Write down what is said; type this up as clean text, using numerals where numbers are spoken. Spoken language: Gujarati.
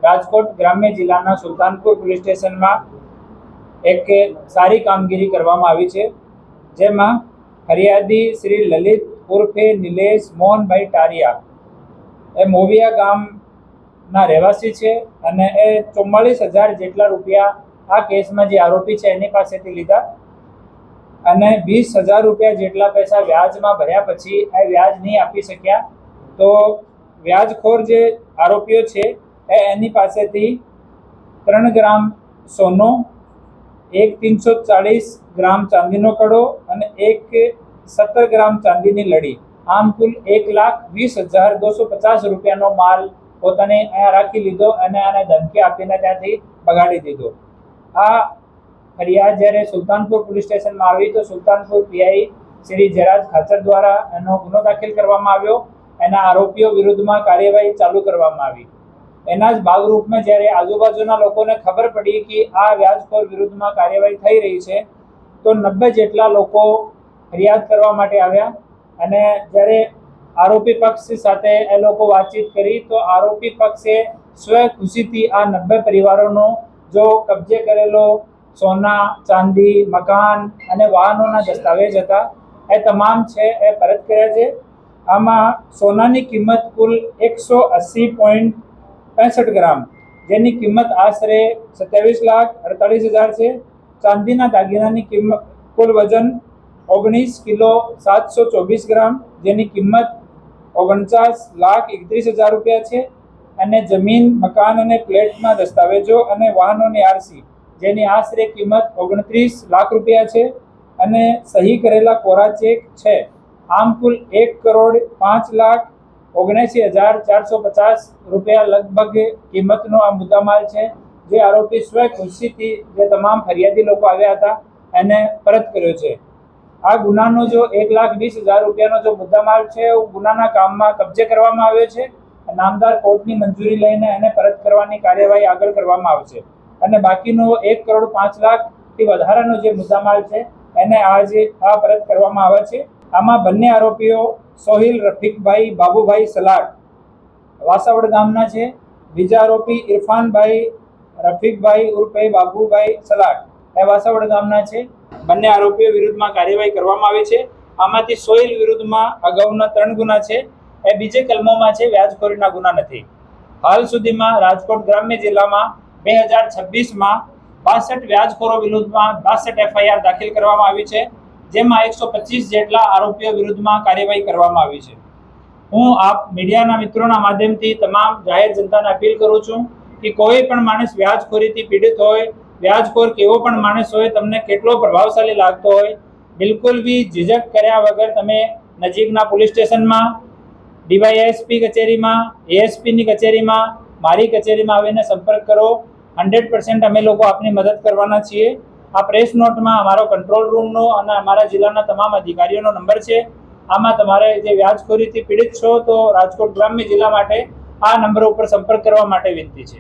રાજકોટ ગ્રામ્ય જિલ્લાના સુલતાનપુર પોલીસ સ્ટેશનમાં એક સારી કામગીરી કરવામાં આવી છે, જેમાં ફરિયાદી શ્રી લલિત ઉર્ફે નિલેશ મોહનભાઈ ટારિયા એ મોવિયા ગામના રહેવાસી છે અને એ 44,000 જેટલા રૂપિયા આ કેસમાં જે આરોપી છે એની પાસેથી લીધા અને 20,000 રૂપિયા જેટલા પૈસા વ્યાજમાં ભર્યા પછી એ વ્યાજ નહીં આપી શક્યા, તો વ્યાજખોર જે આરોપીઓ છે એની પાસેથી 3 ગ્રામ સોનું, 340 ગ્રામ ચાંદીનો કડો અને 17 ગ્રામ ચાંદીની લડી, આમ કુલ 1,20,250 રૂપિયાનો માલ પોતાને અહીંયા રાખી લીધો અને આને ધમકી આપીને ત્યાંથી ભગાડી દીધો. આ ફરિયાદ જ્યારે સુલતાનપુર પોલીસ સ્ટેશનમાં આવી તો સુલતાનપુર પીઆઈ શ્રી જયરાજ ખાચર દ્વારા એનો ગુનો દાખલ કરવામાં આવ્યો. એના આરોપીઓ વિરુદ્ધમાં કાર્યવાહી ચાલુ કરવામાં આવી. એના જ ભાગરૂપમાં જ્યારે આજુબાજુના લોકોને ખબર પડી કે આ વ્યાજખોર વિરુદ્ધમાં કાર્યવાહી થઈ રહી છે તો 90 જેટલા લોકો ફરિયાદ કરવા માટે આવ્યા અને જ્યારે આરોપી પક્ષ સાથે એ લોકો વાતચીત કરી તો આરોપી પક્ષે સ્વ ખુશીથી આ 90 પરિવારોનો જો કબજે કરેલો સોના, ચાંદી, મકાન અને વાહનોના દસ્તાવેજ હતા એ તમામ છે એ પરત કર્યા છે. આમાં સોનાની કિંમત કુલ 180.65 ગ્રામ, જેની કિંમત આશરે 27,48,000 છે. ચાંદીના દાગીનાની કિંમત કુલ વજન 19 કિલો 724 ગ્રામ, જેની કિંમત 49,31,000 રૂપિયા છે. અને જમીન, મકાન અને ફ્લેટના દસ્તાવેજો અને વાહનોની આરસી, જેની આશરે કિંમત 29 લાખ રૂપિયા છે અને સહી કરેલા કોરા ચેક છે. આમ કુલ 1,05,79,450 રૂપિયા લગભગ કિંમતનો આ મુદ્દામાલ છે, જે આરોપી સ્વ ખુશીથી જે તમામ ફરિયાદી લોકો આવ્યા હતા એને પરત કર્યો છે. આ ગુનાનો જો 1,20,000 રૂપિયાનો જો મુદ્દામાલ છે એ ગુનાના કામમાં કબજે કરવામાં આવ્યો છે. નામદાર કોર્ટની મંજૂરી લઈને એને પરત કરવાની કાર્યવાહી આગળ કરવામાં આવશે અને બાકીનો 1,05,00,000થી વધારાનો જે મુદ્દામાલ છે એને આજે પરત કરવામાં આવે છે. આમાં બંને આરોપીઓ સોહિલ રફીકભાઈ બાબુભાઈ સલાટ વાસાવડ ગામના છે. બીજા આરોપી ઇરફાનભાઈ રફીકભાઈ ઉર્ફે બાબુભાઈ સલાટ એ વાસાવડ ગામના છે. બંને આરોપીઓ વિરુદ્ધમાં કાર્યવાહી કરવામાં આવી છે. આમાંથી સોહિલ વિરુદ્ધમાં અગાઉના 3 ગુના છે એ બીજે કલમોમાં છે, વ્યાજખોરીના ગુના નથી. હાલ સુધીમાં રાજકોટ ગ્રામ્ય જિલ્લામાં 2026માં 62 વ્યાજખોરો વિરુદ્ધમાં 62 FIR દાખલ કરવામાં આવી છે, જેમાં 125 જેટલા આરોપીઓ વિરુદ્ધમાં કાર્યવાહી કરવામાં આવી છે. હું આપ મીડિયાના મિત્રોના માધ્યમથી તમામ જાહેર જનતાને અપીલ કરું છું કે કોઈ પણ માણસ વ્યાજખોરીથી પીડિત હોય, વ્યાજખોર કેવો પણ માણસ હોય, તમને કેટલો પ્રભાવશાળી લાગતો હોય, બિલકુલ બી ઝીઝક કર્યા વગર તમે નજીકના પોલીસ સ્ટેશનમાં, DYSP કચેરીમાં, ASPની કચેરીમાં, મારી કચેરીમાં આવીને સંપર્ક કરો. 100% અમે લોકો આપની મદદ કરવાના છીએ. આ પ્રેસ નોટમાં અમારો કંટ્રોલ રૂમનો અને અમારા જિલ્લાના તમામ અધિકારીઓનો નંબર છે. આમાં તમારે જે વ્યાજખોરીથી પીડિત છો તો રાજકોટ ગ્રામ્ય જિલ્લા માટે આ નંબર ઉપર સંપર્ક કરવા માટે વિનંતી છે.